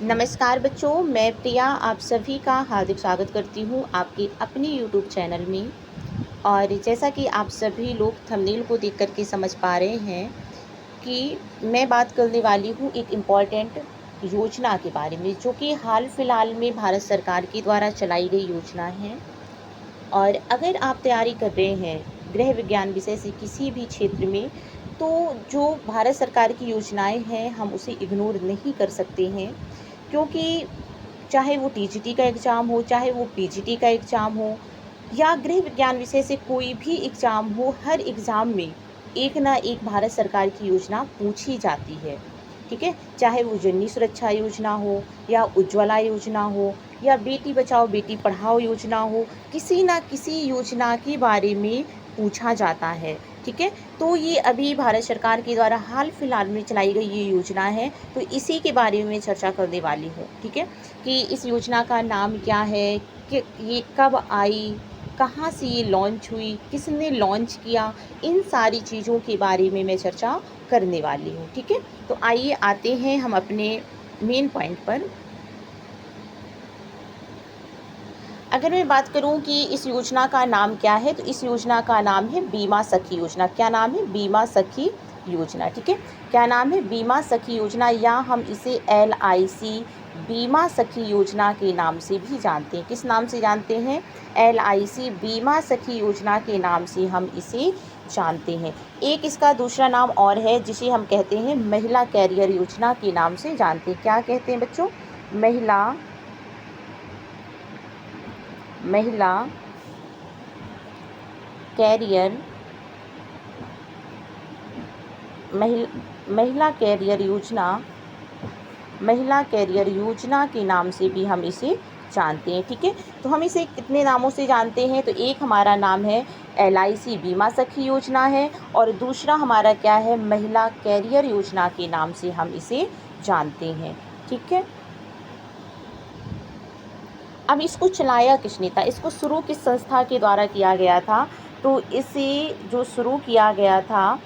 नमस्कार बच्चों, मैं प्रिया आप सभी का हार्दिक स्वागत करती हूँ आपके अपने यूट्यूब चैनल में। और जैसा कि आप सभी लोग थंबनेल को देख कर के समझ पा रहे हैं कि मैं बात करने वाली हूँ एक इम्पॉर्टेंट योजना के बारे में, जो कि हाल फिलहाल में भारत सरकार के द्वारा चलाई गई योजना है। और अगर आप तैयारी कर रहे हैं गृह विज्ञान विषय से किसी भी क्षेत्र में, तो जो भारत सरकार की योजनाएं हैं हम उसे इग्नोर नहीं कर सकते हैं, क्योंकि चाहे वो टीजीटी का एग्ज़ाम हो, चाहे वो पीजीटी का एग्ज़ाम हो, या गृह विज्ञान विषय से कोई भी एग्ज़ाम हो, हर एग्ज़ाम में एक ना एक भारत सरकार की योजना पूछी जाती है। ठीक है, चाहे वो जननी सुरक्षा योजना हो, या उज्ज्वला योजना हो, या बेटी बचाओ बेटी पढ़ाओ योजना हो, किसी ना किसी योजना के बारे में पूछा जाता है। ठीक है, तो ये अभी भारत सरकार के द्वारा हाल फिलहाल में चलाई गई ये योजना है, तो इसी के बारे में चर्चा करने वाली हूँ। ठीक है, कि इस योजना का नाम क्या है, कि ये कब आई, कहाँ से ये लॉन्च हुई, किसने लॉन्च किया, इन सारी चीज़ों के बारे में मैं चर्चा करने वाली हूँ। ठीक है, तो आइए आते हैं हम अपने मेन पॉइंट पर। अगर मैं बात करूं कि इस योजना का नाम क्या है, तो इस योजना का नाम है बीमा सखी योजना। क्या नाम है? बीमा सखी योजना। ठीक है, क्या नाम है? बीमा सखी योजना, या हम इसे LIC बीमा सखी योजना के नाम से भी जानते हैं। किस नाम से जानते हैं? LIC बीमा सखी योजना के नाम से हम इसे जानते हैं। एक इसका दूसरा नाम और है, जिसे हम कहते हैं महिला कैरियर योजना के नाम से जानते हैं। क्या कहते हैं बच्चों? महिला कैरियर महिला कैरियर योजना के नाम से भी हम इसे जानते हैं। ठीक है, तो हम इसे कितने नामों से जानते हैं? तो एक हमारा नाम है LIC बीमा सखी योजना है, और दूसरा हमारा क्या है? महिला कैरियर योजना के नाम से हम इसे जानते हैं। ठीक है, अब इसको चलाया किसने था, इसको शुरू किस संस्था के द्वारा किया गया था? तो इसे जो शुरू किया गया था,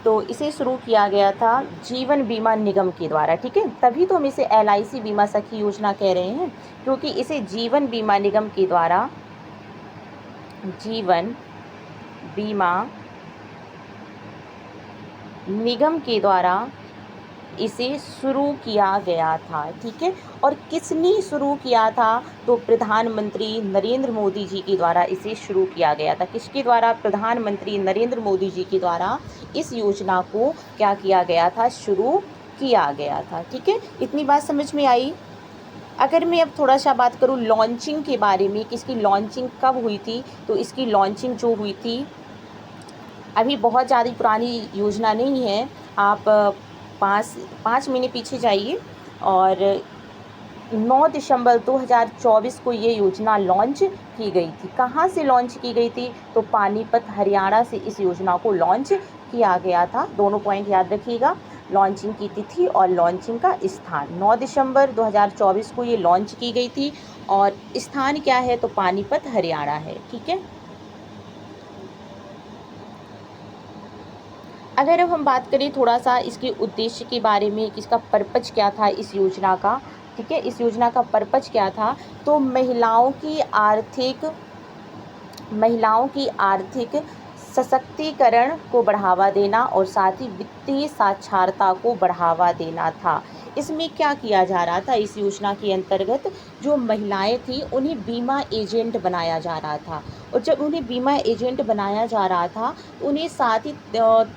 तो इसे शुरू किया गया था जीवन बीमा निगम के द्वारा। ठीक है, तभी तो हम इसे LIC बीमा सखी योजना कह रहे हैं, क्योंकि इसे जीवन बीमा निगम के द्वारा जीवन बीमा निगम के द्वारा इसे शुरू किया गया था। ठीक है, और किसने शुरू किया था? तो प्रधानमंत्री नरेंद्र मोदी जी के द्वारा इसे शुरू किया गया था। किसके द्वारा? प्रधानमंत्री नरेंद्र मोदी जी के द्वारा इस योजना को क्या किया गया था? शुरू किया गया था। ठीक है, इतनी बात समझ में आई। अगर मैं अब थोड़ा सा बात करूँ लॉन्चिंग के बारे में कि इसकी लॉन्चिंग कब हुई थी, तो इसकी लॉन्चिंग जो हुई थी, अभी बहुत ज़्यादा पुरानी योजना नहीं है, आप 5 महीने पीछे जाइए, और 9 दिसंबर 2024 को ये योजना लॉन्च की गई थी। कहाँ से लॉन्च की गई थी? तो पानीपत हरियाणा से इस योजना को लॉन्च किया गया था। दोनों पॉइंट याद रखिएगा, लॉन्चिंग की तिथि और लॉन्चिंग का स्थान। 9 दिसंबर 2024 को ये लॉन्च की गई थी, और स्थान क्या है? तो पानीपत हरियाणा है। ठीक है, अगर अब हम बात करें थोड़ा सा इसके उद्देश्य के बारे में कि इसका पर्पज क्या था इस योजना का। ठीक है, इस योजना का पर्पज क्या था? तो महिलाओं की आर्थिक सशक्तिकरण को बढ़ावा देना, और साथ ही वित्तीय साक्षरता को बढ़ावा देना था। इसमें क्या किया जा रहा था? इस योजना के अंतर्गत जो महिलाएं थी उन्हें बीमा एजेंट बनाया जा रहा था, और जब उन्हें बीमा एजेंट बनाया जा रहा था तो उन्हें साथ ही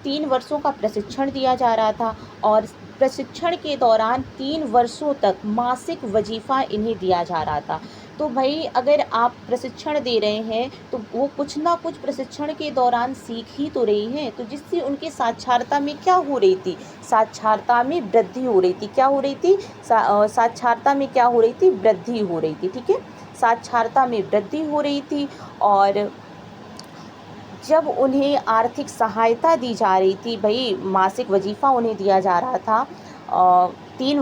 3 वर्षों का प्रशिक्षण दिया जा रहा था, और प्रशिक्षण के दौरान 3 वर्षों तक मासिक वजीफ़ा इन्हें दिया जा रहा था। तो भाई अगर आप प्रशिक्षण दे रहे हैं, तो वो कुछ ना कुछ प्रशिक्षण के दौरान सीख ही तो रही हैं, तो जिससे उनकी साक्षरता में क्या हो रही थी? साक्षरता में वृद्धि हो रही थी। क्या हो रही थी? साक्षरता में क्या हो रही थी? वृद्धि हो रही थी। ठीक है, साक्षरता में वृद्धि हो रही थी, और जब उन्हें आर्थिक सहायता दी जा रही थी, भाई मासिक वजीफ़ा उन्हें दिया जा रहा था, 3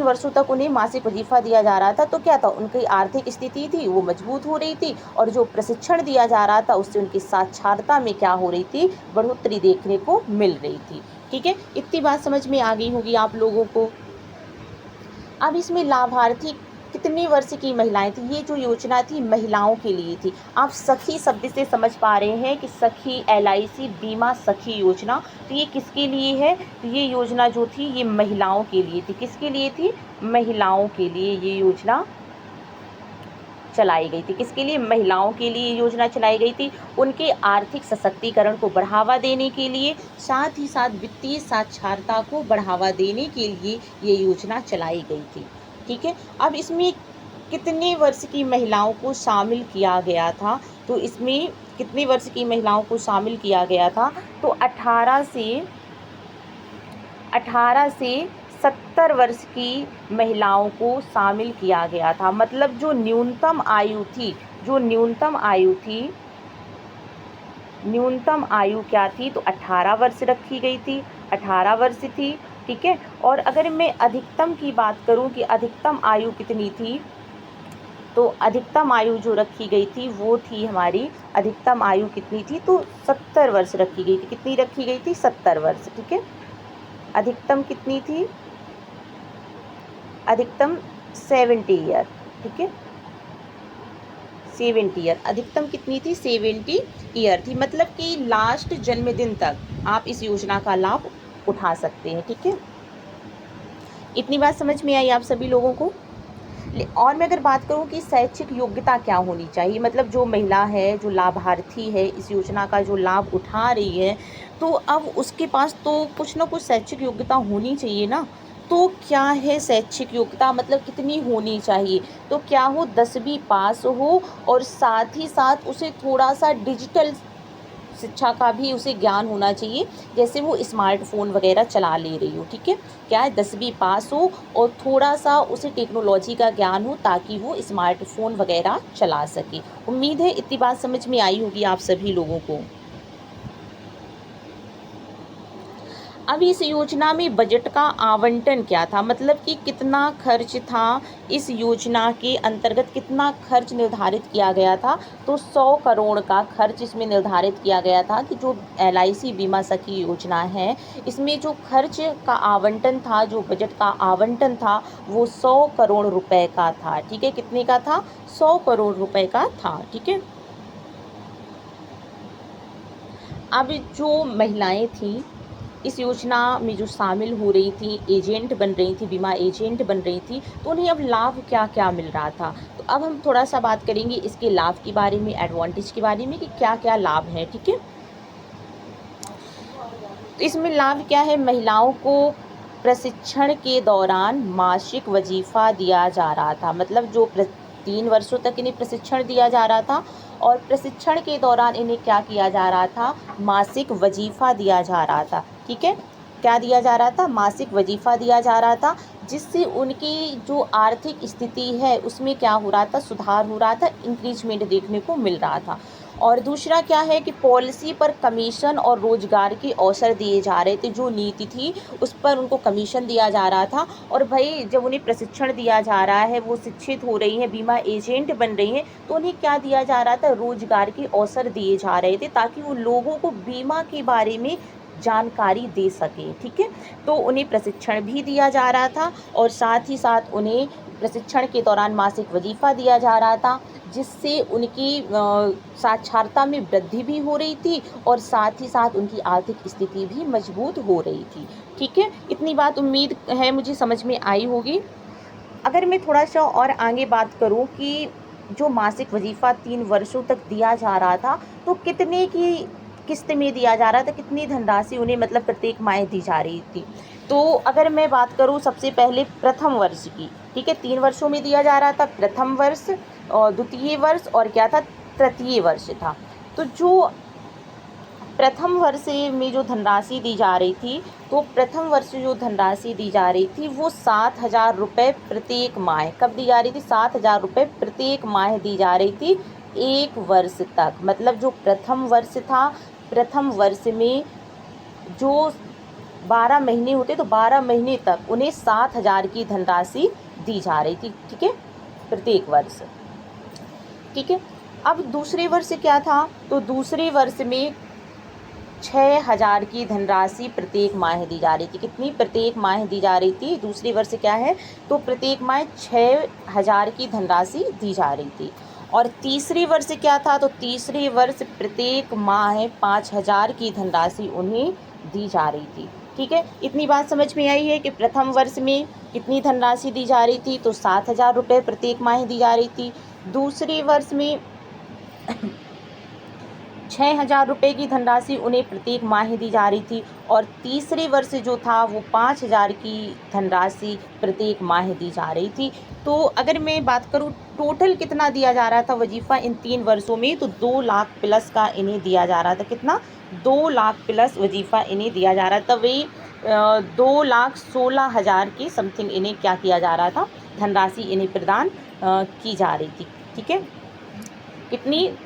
वर्षों तक उन्हें मासिक वजीफ़ा दिया जा रहा था, तो क्या था? उनकी आर्थिक स्थिति थी वो मजबूत हो रही थी, और जो प्रशिक्षण दिया जा रहा था उससे उनकी साक्षरता में क्या हो रही थी? बढ़ोतरी देखने को मिल रही थी। ठीक है, इतनी बात समझ में आ गई होगी आप लोगों को। अब इसमें लाभार्थी कितने वर्ष की महिलाएं थी? ये जो योजना थी महिलाओं के लिए थी। आप सखी शब्द से समझ पा रहे हैं कि सखी LIC बीमा सखी योजना, तो ये किसके लिए है? तो ये योजना जो थी ये महिलाओं के लिए थी। किसके लिए थी? महिलाओं के लिए ये योजना चलाई गई थी। किसके लिए? महिलाओं के लिए योजना चलाई गई थी। उनके आर्थिक सशक्तिकरण को बढ़ावा देने के लिए, साथ ही साथ वित्तीय साक्षरता को बढ़ावा देने के लिए ये योजना चलाई गई थी। ठीक है। अब इसमें कितने वर्ष की महिलाओं को शामिल किया गया था? तो इसमें कितने वर्ष की महिलाओं को शामिल किया गया था? तो 18 से 70 वर्ष की महिलाओं को शामिल किया गया था। मतलब जो न्यूनतम आयु क्या थी? तो 18 वर्ष रखी गई थी, 18 वर्ष थी। ठीक है। और अगर मैं अधिकतम की बात करूं कि अधिकतम आयु कितनी थी, तो अधिकतम आयु जो रखी गई थी वो थी हमारी, अधिकतम आयु कितनी थी? तो 70 वर्ष रखी गई थी। कितनी रखी गई थी? 70 वर्ष। ठीक है। अधिकतम कितनी थी? अधिकतम 70 ईयर। ठीक है। 70 ईयर। अधिकतम कितनी थी? 70 ईयर थी। मतलब कि लास्ट जन्मदिन तक आप इस योजना का लाभ उठा सकते हैं। ठीक है। इतनी बात समझ में आई आप सभी लोगों को? और मैं अगर बात करूं कि शैक्षिक योग्यता क्या होनी चाहिए, मतलब जो महिला है, जो लाभार्थी है, इस योजना का जो लाभ उठा रही है, तो अब उसके पास तो कुछ ना कुछ शैक्षिक योग्यता होनी चाहिए ना। तो क्या है शैक्षिक योग्यता? मतलब कितनी होनी चाहिए? तो क्या हो? 10वीं पास हो और साथ ही साथ उसे थोड़ा सा डिजिटल शिक्षा का भी उसे ज्ञान होना चाहिए, जैसे वो स्मार्टफोन वगैरह चला ले रही हो। ठीक है। क्या है? 10वीं पास हो और थोड़ा सा उसे टेक्नोलॉजी का ज्ञान हो ताकि वो स्मार्टफोन वगैरह चला सके। उम्मीद है इतनी बात समझ में आई होगी आप सभी लोगों को। अब इस योजना में बजट का आवंटन क्या था? मतलब कि कितना खर्च था? इस योजना के अंतर्गत कितना खर्च निर्धारित किया गया था? तो 100 करोड़ का खर्च इसमें निर्धारित किया गया था कि जो LIC बीमा सखी योजना है, इसमें जो खर्च का आवंटन था, जो बजट का आवंटन था, वो 100 करोड़ रुपए का था। ठीक है। कितने का था? 100 करोड़ रुपए का था। ठीक है। अब जो महिलाएं थीं इस योजना में जो शामिल हो रही थी, एजेंट बन रही थी, बीमा एजेंट बन रही थी, तो उन्हें अब लाभ क्या क्या मिल रहा था? तो अब हम थोड़ा सा बात करेंगे इसके लाभ के बारे में, एडवांटेज के बारे में कि क्या क्या लाभ है। ठीक है। तो इसमें लाभ क्या है? महिलाओं को प्रशिक्षण के दौरान मासिक वजीफा दिया जा रहा था। मतलब जो 3 वर्षों तक इन्हें प्रशिक्षण दिया जा रहा था और प्रशिक्षण के दौरान इन्हें क्या किया जा रहा था? मासिक वजीफा दिया जा रहा था। ठीक है। क्या दिया जा रहा था? मासिक वजीफा दिया जा रहा था, जिससे उनकी जो आर्थिक स्थिति है उसमें क्या हो रहा था? सुधार हो रहा था, इंक्रीजमेंट देखने को मिल रहा था। और दूसरा क्या है कि पॉलिसी पर कमीशन और रोजगार के अवसर दिए जा रहे थे। जो नीति थी उस पर उनको कमीशन दिया जा रहा था। और भाई जब उन्हें प्रशिक्षण दिया जा रहा है, वो शिक्षित हो रही हैं, बीमा एजेंट बन रही हैं, तो उन्हें क्या दिया जा रहा था? रोजगार के अवसर दिए जा रहे थे ताकि वो लोगों को बीमा के बारे में जानकारी दे सके। ठीक है। तो उन्हें प्रशिक्षण भी दिया जा रहा था और साथ ही साथ उन्हें प्रशिक्षण के दौरान मासिक वजीफा दिया जा रहा था, जिससे उनकी साक्षरता में वृद्धि भी हो रही थी और साथ ही साथ उनकी आर्थिक स्थिति भी मजबूत हो रही थी। ठीक है। इतनी बात उम्मीद है मुझे समझ में आई होगी। अगर मैं थोड़ा सा और आगे बात करूं कि जो मासिक वजीफ़ा 3 वर्षों तक दिया जा रहा था, तो कितने की किस्त में दिया जा रहा था? कितनी धनराशि उन्हें मतलब प्रत्येक माह दी जा रही थी? तो अगर मैं बात करूं सबसे पहले प्रथम वर्ष की, ठीक है, 3 वर्षों में दिया जा रहा था। प्रथम वर्ष और द्वितीय वर्ष और क्या था? तृतीय वर्ष था। तो जो प्रथम वर्ष में जो धनराशि दी जा रही थी, तो प्रथम वर्ष जो धनराशि दी जा रही थी वो 7,000 रुपये प्रत्येक माह। कब दी जा रही थी? 7,000 रुपये प्रत्येक माह दी जा रही थी 1 वर्ष तक। मतलब जो प्रथम वर्ष था, प्रथम वर्ष में जो 12 महीने होते, तो 12 महीने तक उन्हें 7,000 की धनराशि दी जा रही थी। ठीक है, प्रत्येक वर्ष। ठीक है। अब दूसरे वर्ष क्या था? तो दूसरे वर्ष में 6,000 की धनराशि प्रत्येक माह दी जा रही थी। कितनी प्रत्येक माह दी जा रही थी? दूसरे वर्ष क्या है तो प्रत्येक माह 6,000 की धनराशि दी जा रही थी। और तीसरी वर्ष क्या था? तो तीसरे वर्ष प्रत्येक माह 5,000 की धनराशि उन्हें दी जा रही थी। ठीक है, इतनी बात समझ में आई है कि प्रथम वर्ष में कितनी धनराशि दी जा रही थी? तो 7,000 रुपये प्रत्येक माह दी जा रही थी। दूसरे वर्ष में 6,000 रुपये की धनराशि उन्हें प्रत्येक माह दी जा रही थी। और तीसरे वर्ष जो था वो 5,000 की धनराशि प्रत्येक माह दी जा रही थी। तो अगर मैं बात करूँ टोटल कितना दिया जा रहा था वजीफ़ा इन 3 वर्षों में, तो 2 लाख प्लस का इन्हें दिया जा रहा था। कितना? 2 लाख प्लस वजीफ़ा इन्हें दिया जा रहा था। वही 2,16,000 के समथिंग इन्हें क्या किया जा रहा था? धनराशि इन्हें प्रदान की जा रही थी। ठीक है, कितनी?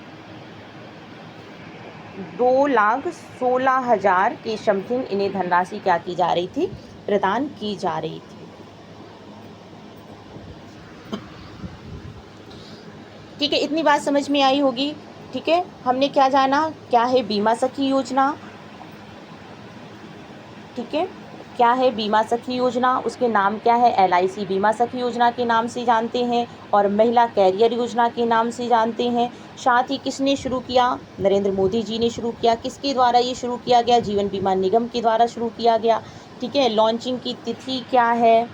2,16,000 के समथिंग इन्हें धनराशि क्या की जा रही थी? प्रदान की जा रही थी। ठीक है, इतनी बात समझ में आई होगी। ठीक है, हमने क्या जाना? क्या है बीमा सखी योजना? ठीक है, क्या है बीमा सखी योजना? उसके नाम क्या है? LIC बीमा सखी योजना के नाम से जानते हैं और महिला कैरियर योजना के नाम से जानते हैं। साथ ही किसने शुरू किया? नरेंद्र मोदी जी ने शुरू किया। किसके द्वारा ये शुरू किया गया? जीवन बीमा निगम के द्वारा शुरू किया गया। ठीक है, लॉन्चिंग की तिथि क्या है?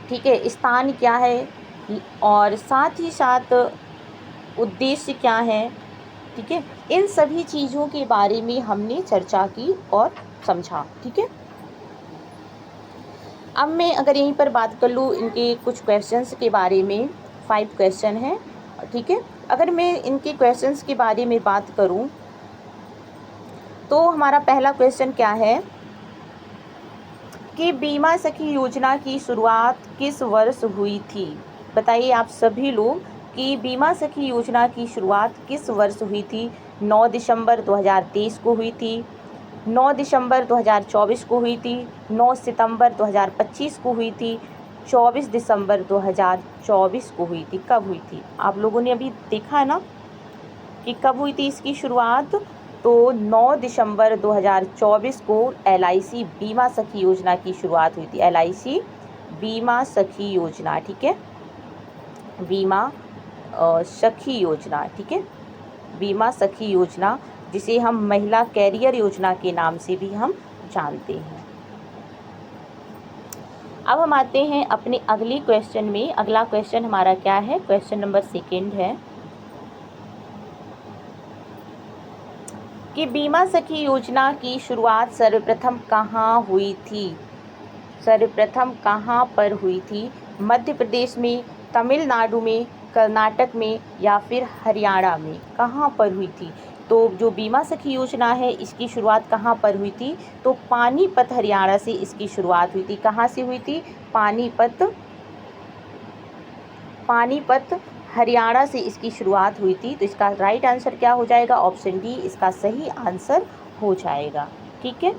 ठीक है, स्थान क्या है? और साथ ही साथ उद्देश्य क्या है? ठीक है, इन सभी चीज़ों के बारे में हमने चर्चा की और समझा। ठीक है, अब मैं अगर यहीं पर बात कर लूँ इनके कुछ क्वेश्चंस के बारे में, 5 क्वेश्चन हैं। ठीक है, अगर मैं इनके क्वेश्चंस के बारे में बात करूँ तो हमारा पहला क्वेश्चन क्या है कि बीमा सखी योजना की शुरुआत किस वर्ष हुई थी? बताइए आप सभी लोग कि बीमा सखी योजना की शुरुआत किस वर्ष हुई थी? 9 दिसंबर 2023 को हुई थी, 9 दिसंबर 2024 को हुई थी, 9 सितंबर 2025 को हुई थी, 24 दिसंबर 2024 को हुई थी। कब हुई थी? आप लोगों ने अभी देखा है ना कि कब हुई थी इसकी शुरुआत? तो 9 दिसंबर 2024 को LIC बीमा सखी योजना की शुरुआत हुई थी। LIC बीमा सखी योजना, ठीक है, बीमा सखी योजना। ठीक है, बीमा सखी योजना, जिसे हम महिला कैरियर योजना के नाम से भी हम जानते हैं। अब हम आते हैं अपने अगले क्वेश्चन में। अगला क्वेश्चन हमारा क्या है? क्वेश्चन नंबर 2 है कि बीमा सखी योजना की शुरुआत सर्वप्रथम कहाँ हुई थी? सर्वप्रथम कहाँ पर हुई थी? मध्य प्रदेश में, तमिलनाडु में, कर्नाटक में या फिर हरियाणा में? कहाँ पर हुई थी? तो जो बीमा सखी योजना है इसकी शुरुआत कहाँ पर हुई थी? तो पानीपत हरियाणा से इसकी शुरुआत हुई थी। कहाँ से हुई थी? पानीपत हरियाणा से इसकी शुरुआत हुई थी। तो इसका राइट आंसर क्या हो जाएगा? ऑप्शन डी इसका सही आंसर हो जाएगा। ठीक है,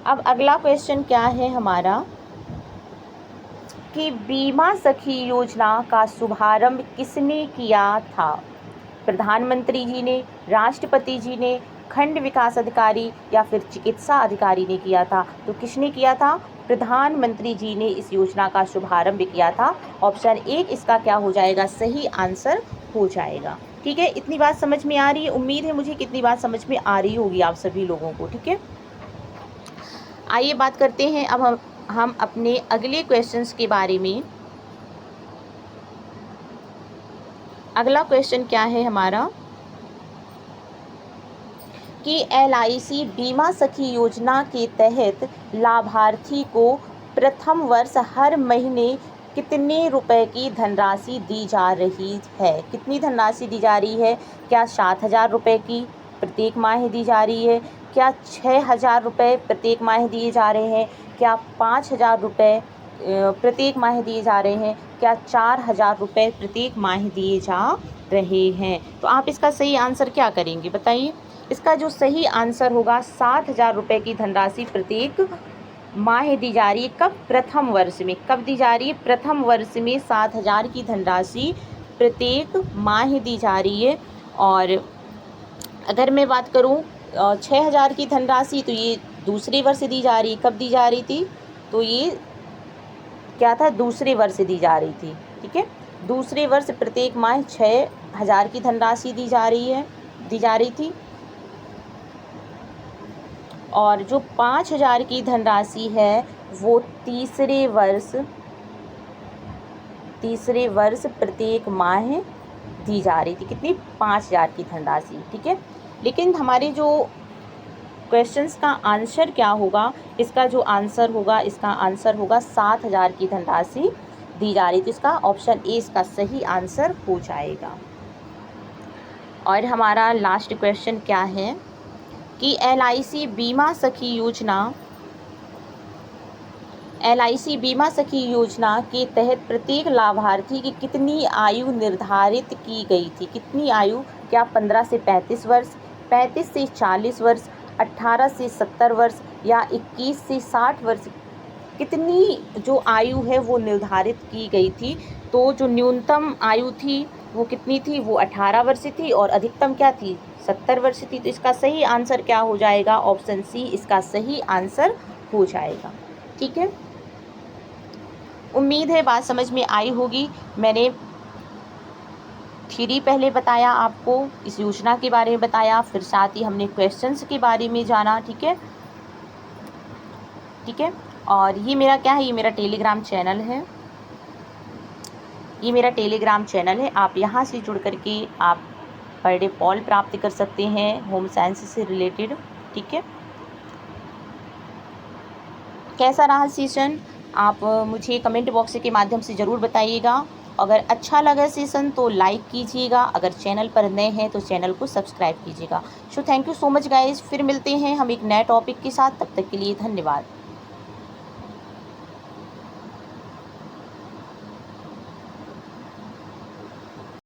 अब अगला क्वेश्चन क्या है हमारा कि बीमा सखी योजना का शुभारंभ किसने किया था? प्रधानमंत्री जी ने, राष्ट्रपति जी ने, खंड विकास अधिकारी या फिर चिकित्सा अधिकारी ने किया था? तो किसने किया था? प्रधानमंत्री जी ने इस योजना का शुभारंभ किया था। ऑप्शन 1 इसका क्या हो जाएगा? सही आंसर हो जाएगा। ठीक है, इतनी बात समझ में आ रही है? उम्मीद है मुझे कितनी बात समझ में आ रही होगी आप सभी लोगों को। ठीक है, आइए बात करते हैं अब हम अपने अगले क्वेश्चंस के बारे में। अगला क्वेश्चन क्या है हमारा कि LIC बीमा सखी योजना के तहत लाभार्थी को प्रथम वर्ष हर महीने कितने रुपए की धनराशि दी जा रही है? कितनी धनराशि दी जा रही है? क्या 7,000 रुपये की प्रत्येक माह दी जा रही है? क्या 6,000 रुपये प्रत्येक माह दिए जा रहे हैं? क्या 5,000 रुपये प्रत्येक माह दिए जा रहे हैं? क्या 4,000 रुपये प्रत्येक माह दिए जा रहे हैं? तो आप इसका सही आंसर क्या करेंगे बताइए? इसका जो सही आंसर होगा 7,000 रुपये की धनराशि प्रत्येक माह दी जा रही है। कब? प्रथम वर्ष में। कब दी जा रही है? प्रथम वर्ष में 7,000 की धनराशि प्रत्येक माह दी जा रही है। और अगर मैं बात करूं 6,000 की धनराशि, तो ये दूसरे वर्ष दी जा रही, कब दी जा रही थी, तो ये क्या था, दूसरे वर्ष दी जा रही थी। ठीक है, दूसरे वर्ष प्रत्येक माह 6,000 की धनराशि दी जा रही थी। और जो 5,000 की धनराशि है वो तीसरे वर्ष प्रत्येक माह दी जा रही थी। कितनी, 5,000 की धनराशि। ठीक है, लेकिन हमारे जो क्वेश्चंस का आंसर क्या होगा, इसका जो आंसर होगा, इसका आंसर होगा 7,000 की धनराशि दी जा रही थी। इसका ऑप्शन ए इसका सही आंसर हो जाएगा। और हमारा लास्ट क्वेश्चन क्या है कि LIC बीमा सखी योजना के तहत प्रत्येक लाभार्थी की कितनी आयु निर्धारित की गई थी। कितनी आयु, क्या 15 से 35 वर्ष, 35 से 40 वर्ष, 18 से 70 वर्ष या 21 से 60 वर्ष, कितनी जो आयु है वो निर्धारित की गई थी। तो जो न्यूनतम आयु थी वो कितनी थी, वो 18 वर्ष थी और अधिकतम क्या थी, 70 वर्ष थी। तो इसका सही आंसर क्या हो जाएगा, ऑप्शन सी इसका सही आंसर हो जाएगा। ठीक है, उम्मीद है बात समझ में आई होगी। मैंने थ्योरी पहले बताया आपको, इस योजना के बारे में बताया, फिर साथ ही हमने क्वेश्चंस के बारे में जाना। ठीक है, और ये मेरा क्या है, ये मेरा टेलीग्राम चैनल है। आप यहाँ से जुड़ करके आप पर डे पॉल प्राप्त कर सकते हैं होम साइंस से रिलेटेड। ठीक है, कैसा रहा सेशन, आप मुझे कमेंट बॉक्स के माध्यम से ज़रूर बताइएगा। अगर अच्छा लगा सेशन तो लाइक कीजिएगा, अगर चैनल पर नए हैं तो चैनल को सब्सक्राइब कीजिएगा। Thank you so much guys, फिर मिलते हैं हम एक नए टॉपिक के साथ, तब तक के लिए धन्यवाद।